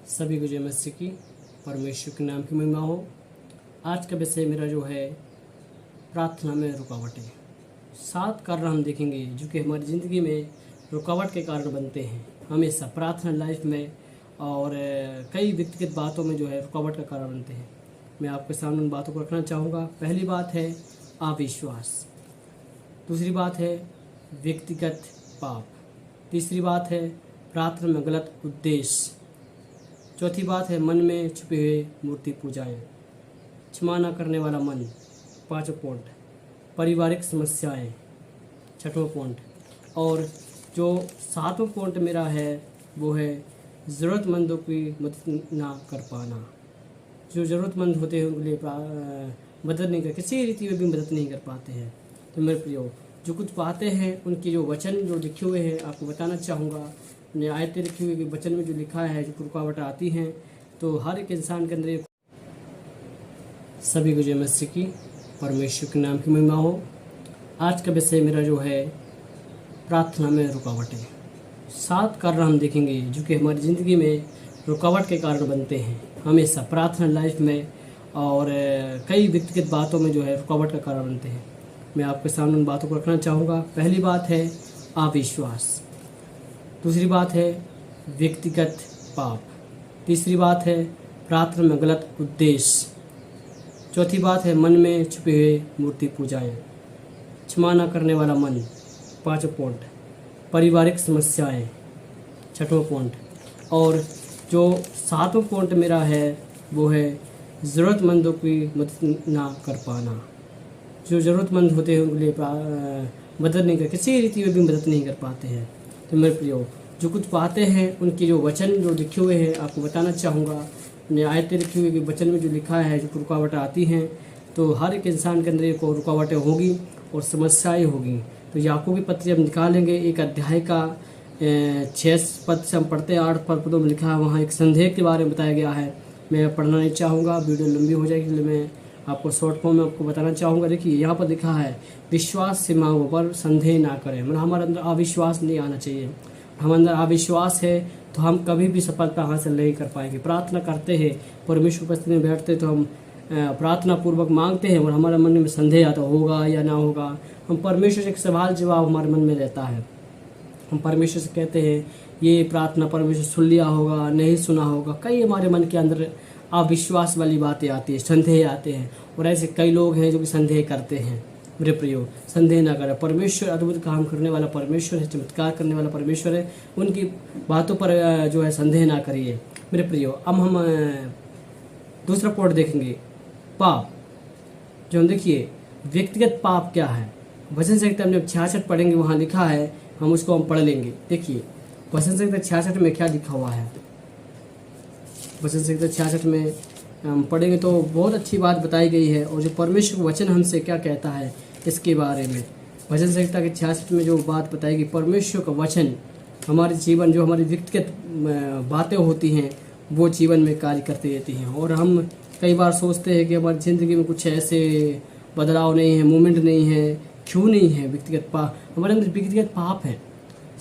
सभी को जय मसीह की। परमेश्वर के नाम की महिमा हो। आज का विषय मेरा जो है प्रार्थना में रुकावटें। 7 कारण हम देखेंगे जो कि हमारी ज़िंदगी में रुकावट के कारण बनते हैं हमेशा प्रार्थना लाइफ में, और कई व्यक्तिगत बातों में जो है रुकावट का कारण बनते हैं। मैं आपके सामने उन बातों को रखना चाहूँगा। पहली बात है अविश्वास, दूसरी बात है व्यक्तिगत पाप, तीसरी बात है प्रार्थना में गलत उद्देश्य, चौथी बात है मन में छुपे हुए मूर्ति पूजाएं, क्षमा न करने वाला मन, 5वां पॉइंट, पारिवारिक समस्याएं, 6वां पॉइंट, और जो 7वां पॉइंट मेरा है वो है ज़रूरतमंदों की मदद ना कर पाना। जो ज़रूरतमंद होते हैं उनके लिए मदद नहीं कर, किसी रीति में भी मदद नहीं कर पाते हैं। तो मेरे प्रियो, जो कुछ पाते हैं उनके जो वचन जो लिखे हुए हैं आपको बताना चाहूँगा। ने आयतें लिखी हुई कि वचन में जो लिखा है जो रुकावट आती हैं तो हर एक इंसान के अंदर एक। सभी को जय मसीह की। परमेश्वर के नाम की महिमा हो। आज का विषय मेरा जो है प्रार्थना में रुकावटें। 7 कारण हम देखेंगे जो कि हमारी ज़िंदगी में रुकावट के कारण बनते हैं हमेशा प्रार्थना लाइफ में, और कई व्यक्तिगत बातों में जो है रुकावट का कारण बनते हैं। मैं आपके सामने उन बातों को रखना चाहूँगा। पहली बात है अविश्वास, दूसरी बात है व्यक्तिगत पाप, तीसरी बात है प्रार्थना में गलत उद्देश्य, चौथी बात है मन में छुपे हुए मूर्ति पूजाएं, क्षमा न करने वाला मन, 5वां पॉइंट, पारिवारिक समस्याएं, 6वां पॉइंट, और जो 7वां पॉइंट मेरा है वो है ज़रूरतमंदों की मदद ना कर पाना। जो ज़रूरतमंद होते हैं उनके लिए मदद नहीं कर, किसी रीति में भी मदद नहीं कर पाते हैं। तो मेरे प्रियो, जो कुछ पाते हैं उनके जो वचन जो लिखे हुए हैं आपको बताना चाहूँगा। ने आयतें लिखी हुई कि वचन में जो लिखा है जो रुकावटें आती हैं तो हर एक इंसान के अंदर एक रुकावटें होगी और समस्याएं होगी। तो याकूब की पत्री हम निकालेंगे, एक अध्याय का 6 पद से हम पढ़ते हैं। 8 पदों में लिखा है, वहाँ एक संदेह के बारे में बताया गया है। मैं पढ़ना नहीं चाहूँगा, वीडियो लंबी हो जाएगी, इसलिए मैं आपको शॉर्ट फॉर्म में आपको बताना चाहूँगा। देखिए यहाँ पर लिखा है, विश्वास से मांगों पर संदेह ना करें। मतलब हमारे अंदर अविश्वास नहीं आना चाहिए। हम अंदर अविश्वास है तो हम कभी भी सफलता हासिल नहीं कर पाएंगे। प्रार्थना करते हैं, परमेश्वर उपस्थिति में बैठते तो हम प्रार्थना पूर्वक मांगते हैं और हमारे मन में संदेह आता होगा या ना होगा। हम परमेश्वर से एक सवाल जवाब हमारे मन में रहता है। हम परमेश्वर से कहते हैं ये प्रार्थना परमेश्वर सुन लिया होगा, नहीं सुना होगा। कई हमारे मन के अंदर अविश्वास वाली बातें आती है, संदेह आते हैं, और ऐसे कई लोग हैं जो कि संदेह करते हैं। मेरे प्रियो, संदेह ना करें। परमेश्वर अद्भुत काम करने वाला परमेश्वर है, चमत्कार करने वाला परमेश्वर है। उनकी बातों पर जो है संदेह ना करिए मेरे प्रियो। अब हम दूसरा पॉइंट देखेंगे, पाप। जो हम देखिए व्यक्तिगत पाप क्या है। वचन संहिता हम जब 66 पढ़ेंगे वहाँ लिखा है, हम उसको हम पढ़ लेंगे। देखिए वचन संहिता 66 में क्या लिखा हुआ है। वचन संहिता 66 में हम पढ़ेंगे तो बहुत अच्छी बात बताई गई है, और जो परमेश्वर वचन हमसे क्या कहता है इसके बारे में। वचन संहिता के 66 में जो बात बताएगी, परमेश्वर का वचन हमारे जीवन, जो हमारी व्यक्तिगत बातें होती हैं वो जीवन में कार्य करती रहती हैं। और हम कई बार सोचते हैं कि हमारी ज़िंदगी में कुछ ऐसे बदलाव नहीं है, मूवमेंट नहीं है, क्यों नहीं है। व्यक्तिगत पाप, हमारे अंदर व्यक्तिगत पाप है,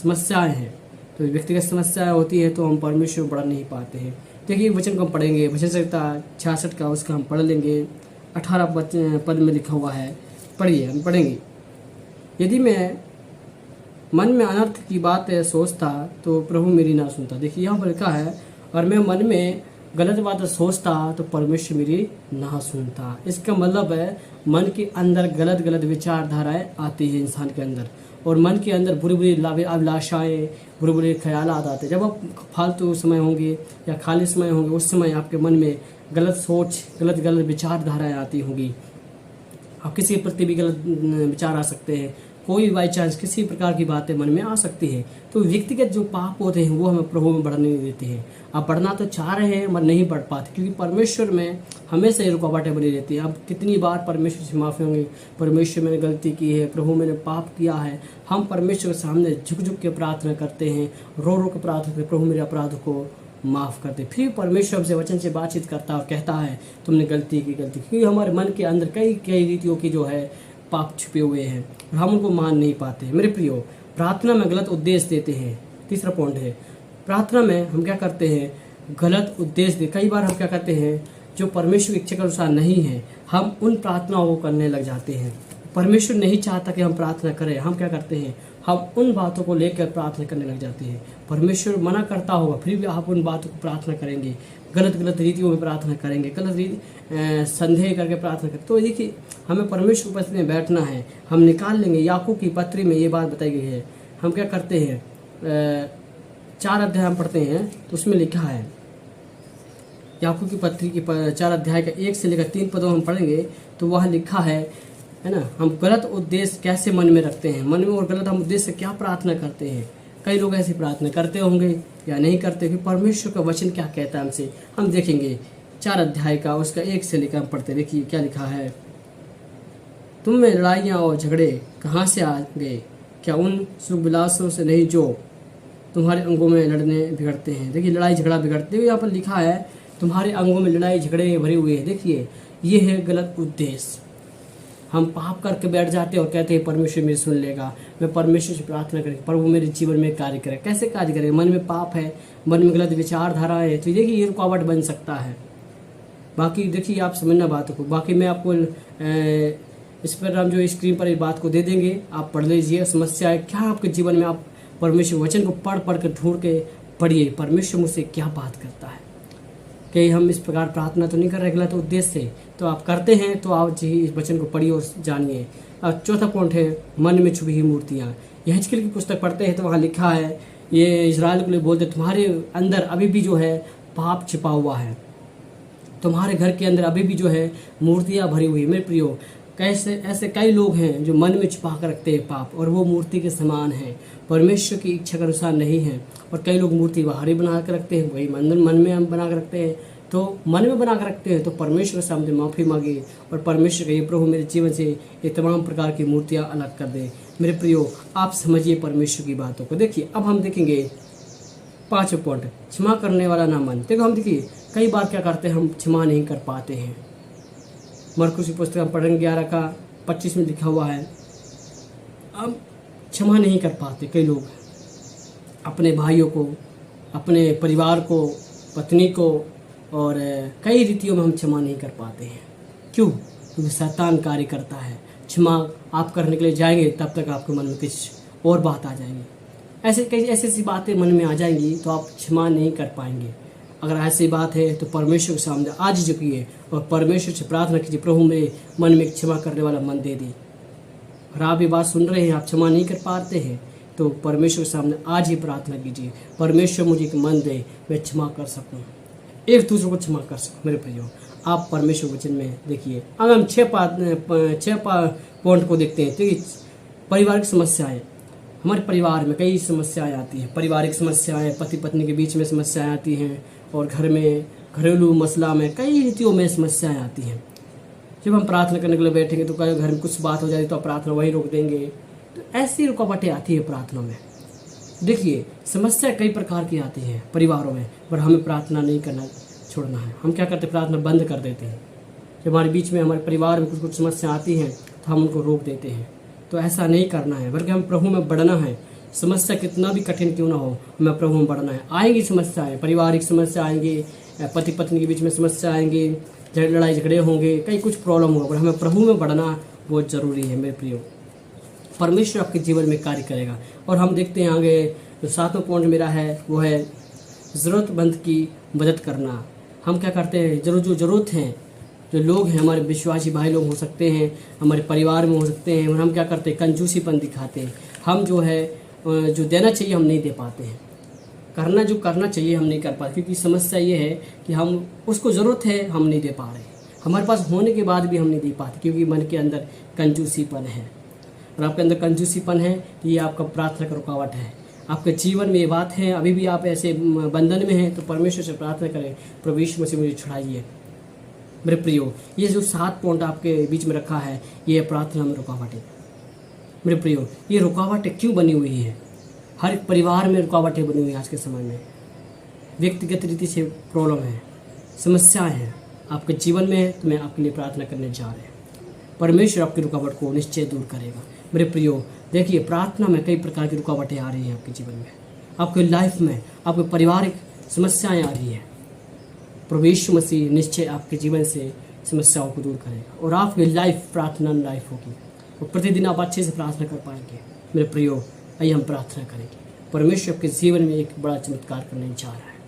समस्याएँ हैं। तो व्यक्तिगत समस्याएँ होती है तो हम परमेश्वर बढ़ नहीं पाते हैं। देखिए वचन को हम पढ़ेंगे, वचन संहिता 66 का उसका हम पढ़ लेंगे। 18 पद में लिखा हुआ है, पढ़िए, हम पढ़ेंगे। यदि मैं मन में अनर्थ की बात सोचता तो प्रभु मेरी ना सुनता। देखिए यहाँ पर लिखा है, और मैं मन में गलत बात सोचता तो परमेश्वर मेरी ना सुनता। इसका मतलब है मन के अंदर गलत गलत विचारधाराएं आती है इंसान के अंदर, और मन के अंदर बुरी बुरी अभिलाषाएँ, बुरे बुरे ख्याल आते हैं। जब आप फालतू समय होंगे या खाली समय होंगे उस समय आपके मन में गलत सोच, गलत गलत विचारधाराएं आती होंगी। आप किसी के प्रति भी गलत विचार आ सकते हैं, कोई बाई चांस किसी प्रकार की बातें मन में आ सकती है। तो व्यक्तिगत जो पाप होते हैं वो हमें प्रभु में बढ़ने नहीं देते हैं। आप बढ़ना तो चाह रहे हैं मगर नहीं बढ़ पाते, क्योंकि परमेश्वर में हमेशा रुकावटें बनी रहती हैं। अब कितनी बार परमेश्वर से माफ़ी होंगी, परमेश्वर मैंने गलती की है, प्रभु मैंने पाप किया है। हम परमेश्वर के सामने झुक झुक के प्रार्थना करते हैं, रो रो के प्रार्थना करते, प्रभु मेरे अपराध को माफ़ कर दे। फिर परमेश्वर हमसे वचन से बातचीत करता और कहता है तुमने गलती की, क्योंकि हमारे मन के अंदर कई कई रीतियों की जो है पाप छुपे हुए हैं और हम उनको मान नहीं पाते। मेरे प्रियो, प्रार्थना में गलत उद्देश्य देते हैं। तीसरा पॉइंट है, प्रार्थना में हम क्या करते हैं, गलत उद्देश्य कई बार हम क्या करते हैं, जो परमेश्वर की इच्छा के अनुसार नहीं है, हम उन प्रार्थनाओं को करने लग जाते हैं। परमेश्वर नहीं चाहता कि हम प्रार्थना करें, हम क्या करते हैं, हम उन बातों को लेकर प्रार्थना करने लग जाते हैं। परमेश्वर मना करता होगा फिर भी आप उन बातों को प्रार्थना करेंगे, गलत गलत रीतियों में प्रार्थना करेंगे, गलत रीति संदेह करके प्रार्थना करें। तो देखिए, हमें परमेश्वर के उपस्थिति में बैठना है, हम निकाल लेंगे। याकूब की पत्री में ये बात बताई गई है। हम क्या करते हैं, 4 अध्याय हम पढ़ते हैं तो उसमें लिखा है, याकूब की पत्री की 4 अध्याय का 1 से लेकर 3 पदों हम पढ़ेंगे तो वह लिखा है ना, हम गलत उद्देश्य कैसे मन में रखते हैं, मन में और गलत हम उद्देश्य से क्या प्रार्थना करते हैं। कई लोग ऐसी प्रार्थना करते होंगे या नहीं करते, कि परमेश्वर का वचन क्या कहता है हमसे, हम देखेंगे 4 अध्याय का उसका 1 से लेकर हम पढ़ते। देखिए क्या लिखा है, तुम में लड़ाइयाँ और झगड़े कहाँ से आ गए, क्या उन सुख विलासों से नहीं जो तुम्हारे अंगों में लड़ने बिगड़ते हैं। देखिए लड़ाई झगड़ा बिगड़ते हुए यहाँ पर लिखा है, तुम्हारे अंगों में लड़ाई झगड़े भरे हुए हैं। देखिए ये है गलत उद्देश्य। हम पाप करके बैठ जाते हैं और कहते हैं परमेश्वर मेरी सुन लेगा, मैं परमेश्वर से प्रार्थना करेंगे, पर वो मेरे जीवन में कार्य करे। कैसे कार्य करेगा, मन में पाप है, मन में गलत विचारधारा है, तो देखिए ये रुकावट बन सकता है। बाकी देखिए आप समझना बातों को, बाकी मैं आपको इस पर हम जो स्क्रीन पर इस बात को दे देंगे, आप पढ़ लीजिए। समस्या है क्या आपके जीवन में, आप परमेश्वर वचन को पढ़ पढ़ के ढूंढ के पढ़िए, परमेश्वर मुझसे क्या बात करता है। कि हम इस प्रकार प्रार्थना तो नहीं कर रहे गलत उद्देश्य से, तो आप करते हैं तो आप जी इस वचन को पढ़िए और जानिए। अब चौथा पॉइंट है, मन में छुपी हुई मूर्तियाँ। यहेजकेल की पुस्तक पढ़ते हैं तो वहाँ लिखा है, ये इजराइल के लिए बोलते, तुम्हारे अंदर अभी भी जो है पाप छिपा हुआ है, तुम्हारे घर के अंदर अभी भी जो है मूर्तियाँ भरी हुई। मेरे प्रियो, कैसे ऐसे कई लोग हैं जो मन में छिपा कर रखते हैं पाप, और वो मूर्ति के समान है, परमेश्वर की इच्छा के अनुसार नहीं है। और कई लोग मूर्ति बाहर ही बना कर रखते हैं, वही मन में हम बना कर रखते हैं। तो मन में बना कर रखते हैं तो परमेश्वर के सामने माफ़ी मांगे और परमेश्वर कहिए, प्रभु मेरे जीवन से ये तमाम प्रकार की मूर्तियाँ अलग कर दे। मेरे प्रियो, आप समझिए परमेश्वर की बातों को। देखिए अब हम देखेंगे 5 पॉइंट, क्षमा करने वाला ना मन। देखो हम देखिए कई बार क्या करते हैं, हम क्षमा नहीं कर पाते हैं। मरकुस की पुस्तक हम पढ़ेंगे 11 का 25 में लिखा हुआ है, अब क्षमा नहीं कर पाते कई लोग अपने भाइयों को, अपने परिवार को, पत्नी को, और कई रीतियों में हम क्षमा नहीं कर पाते हैं। क्यों? क्योंकि शैतान कार्य करता है। क्षमा आप करने के लिए जाएंगे तब तक आपके मन में कुछ और बात आ जाएंगी, ऐसी बातें मन में आ जाएंगी तो आप क्षमा नहीं कर पाएंगे। अगर ऐसी बात है तो परमेश्वर के सामने आज झुकिए और परमेश्वर से प्रार्थना कीजिए, प्रभु मेरे मन में क्षमा करने वाला मन दे दी। और आप ये बात सुन रहे हैं, आप क्षमा नहीं कर पाते हैं, तो परमेश्वर के सामने आज ही प्रार्थना कीजिए, परमेश्वर मुझे एक मन दे, मैं क्षमा कर सकूं, एक दूसरे को क्षमा कर सकूं। मेरे प्रियो, आप परमेश्वर वचन में देखिए। अब हम 6 पॉइंट को देखते हैं। तो पारिवारिक समस्याएं, हमारे परिवार में कई समस्याएं आती हैं। पारिवारिक समस्याएं, पति पत्नी के बीच में समस्याएं आती हैं, और घर में घरेलू मसला में कई रीतियों में समस्याएं आती हैं। जब हम प्रार्थना करने के लिए बैठेंगे तो कई घर में कुछ बात हो जाती तो आप प्रार्थना वहीं रोक देंगे। तो ऐसी रुकावटें आती है प्रार्थना में। देखिए समस्या कई प्रकार की आती है परिवारों में, पर हमें प्रार्थना नहीं करना छोड़ना है। हम क्या करते हैं, प्रार्थना बंद कर देते हैं। जब हमारे बीच में, हमारे परिवार में कुछ समस्या आती हैं तो हम उनको रोक देते हैं। तो ऐसा नहीं करना है, बल्कि हम प्रभु में बढ़ना है। समस्या कितना भी कठिन क्यों ना हो, हमें प्रभु में बढ़ना है। आएंगी समस्याएं, पारिवारिक समस्या आएंगी, पति पत्नी के बीच में समस्या आएंगी, लड़ाई झगड़े होंगे, कई कुछ प्रॉब्लम होगा, पर हमें प्रभु में बढ़ना बहुत ज़रूरी है। मेरे प्रियो, परमेश्वर आपके जीवन में कार्य करेगा। और हम देखते हैं आगे जो 7वां पॉइंट मेरा है वो है ज़रूरतमंद की मदद करना। हम क्या करते हैं, जो ज़रूरत हैं, जो लोग हैं, हमारे विश्वासी भाई लोग हो सकते हैं, हमारे परिवार में हो सकते हैं, और हम क्या करते हैं, कंजूसीपन दिखाते हैं। हम जो है जो देना चाहिए हम नहीं दे पाते हैं, जो करना चाहिए हम नहीं कर पाते, क्योंकि समस्या ये है कि हम उसको ज़रूरत है हम नहीं दे पा रहे, हमारे पास होने के बाद भी हम नहीं दे पाते, क्योंकि मन के अंदर कंजूसीपन है। और आपके अंदर कंजूसीपन है तो ये आपका प्रार्थना का रुकावट है। आपके जीवन में ये बात है, अभी भी आप ऐसे बंधन में हैं, तो परमेश्वर से प्रार्थना करें, प्रभु यीशु मसीह मुझे छुड़ाइए। मेरे प्रियो, ये जो 7 पॉइंट आपके बीच में रखा है, ये प्रार्थना में रुकावट है। मेरे प्रियो, ये रुकावटें क्यों बनी हुई है? हर एक परिवार में रुकावटें बनी हुई है आज के समय में। व्यक्तिगत रीति से प्रॉब्लम है, समस्याएं हैं आपके जीवन में है, तो मैं आपके लिए प्रार्थना करने जा रहे हैं। परमेश्वर आपकी रुकावट को निश्चय दूर करेगा। मेरे प्रियो, देखिए प्रार्थना में कई प्रकार की रुकावटें आ रही हैं आपके जीवन में, आपके लाइफ में, आपके पारिवारिक समस्याएं आ रही है, प्रभु यीशु मसीह निश्चय आपके जीवन से समस्याओं को दूर करेगा और आपकी लाइफ प्रार्थना लाइफ होगी और प्रतिदिन आप अच्छे से प्रार्थना कर पाएंगे। मेरे प्रियो, आइए हम प्रार्थना करेंगे। परमेश्वर आपके जीवन में एक बड़ा चमत्कार करने जा रहा है।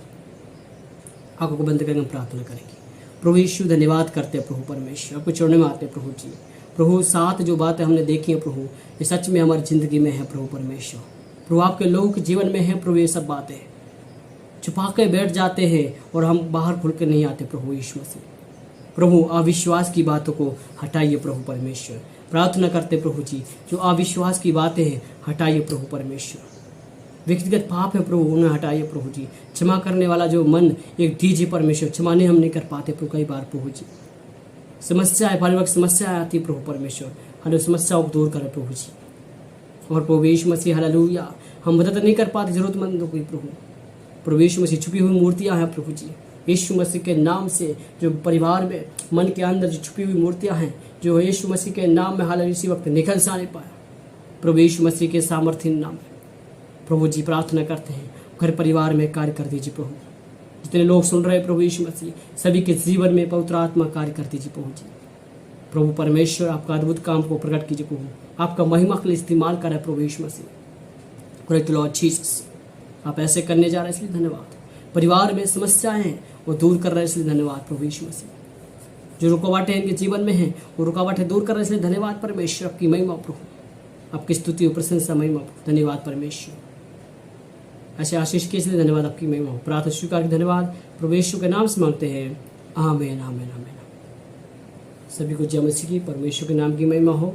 आंखों को बंद करके हम प्रार्थना करेंगे। प्रभु यीशु, धन्यवाद करते हैं प्रभु परमेश्वर, आपको चरणों में आते हैं प्रभु जी। प्रभु, साथ जो बातें हमने देखी हैं प्रभु, ये सच में हमारी ज़िंदगी में है प्रभु परमेश्वर। प्रभु, आपके लोगों के जीवन में है प्रभु ये सब बातें, छुपा के बैठ जाते हैं और हम बाहर खुल के नहीं आते प्रभु यीशु मसीह। प्रभु, अविश्वास की बातों को हटाइए प्रभु परमेश्वर। प्रार्थना करते प्रभु जी, जो अविश्वास की बातें हैं हटाइए प्रभु परमेश्वर। व्यक्तिगत पाप है प्रभु, उन्हें हटाइए प्रभु जी। क्षमा करने वाला जो मन एक दीजिए परमेश्वर, क्षमा नहीं हम नहीं कर पाते प्रभु कई बार प्रभु जी। समस्याएं, पारिवारिक समस्याएं आती प्रभु परमेश्वर, हमें समस्याओं को दूर करें प्रभु जी। और प्रभु यीशु मसीह, हालेलुया, हम मदद नहीं कर पाते जरूरतमंदों की प्रभु यीशु मसीह। छुपी हुई मूर्तियां हैं प्रभु जी, यीशु मसीह के नाम से जो परिवार में मन के अंदर जो छुपी हुई मूर्तियां हैं, जो यीशु मसीह के नाम में हालेलुया इसी वक्त निकल सा नहीं पाया प्रभु यीशु मसीह के सामर्थ्य नाम में प्रभु जी। प्रार्थना करते हैं घर परिवार में कार्य कर दीजिए प्रभु। जितने लोग सुन रहे हैं प्रभु यीशु मसीह, सभी के जीवन में पवित्र आत्मा कार्य कर दीजिए प्रभु जी। प्रभु परमेश्वर, आपका अद्भुत काम को प्रकट कीजिए प्रभु, आपका महिमा के लिए इस्तेमाल करें प्रभु यीशु मसीह। ग्रेट लॉर्ड जीसस, आप ऐसे करने जा रहे हैं इसलिए धन्यवाद। परिवार में समस्याएं हैं वो दूर कर रहे हैं इसलिए धन्यवाद प्रभु यीशु मसीह। जो रुकावटें इनके जीवन में हैं वो रुकावटें दूर कर रहे हैं इसलिए धन्यवाद परमेश्वर। आपकी महिमा प्रभु, आपकी स्तुति और प्रशंसा महिमा प्रभु, धन्यवाद परमेश्वर। ऐसे आशीष के इसलिए धन्यवाद, आपकी महिमा हो। प्रार्थना स्वीकार के धन्यवाद प्रभु यीशु के नाम से मांगते हैं, आमीन आमीन आमीन। सभी को जय मसीह की, परमेश्वर के नाम की महिमा हो।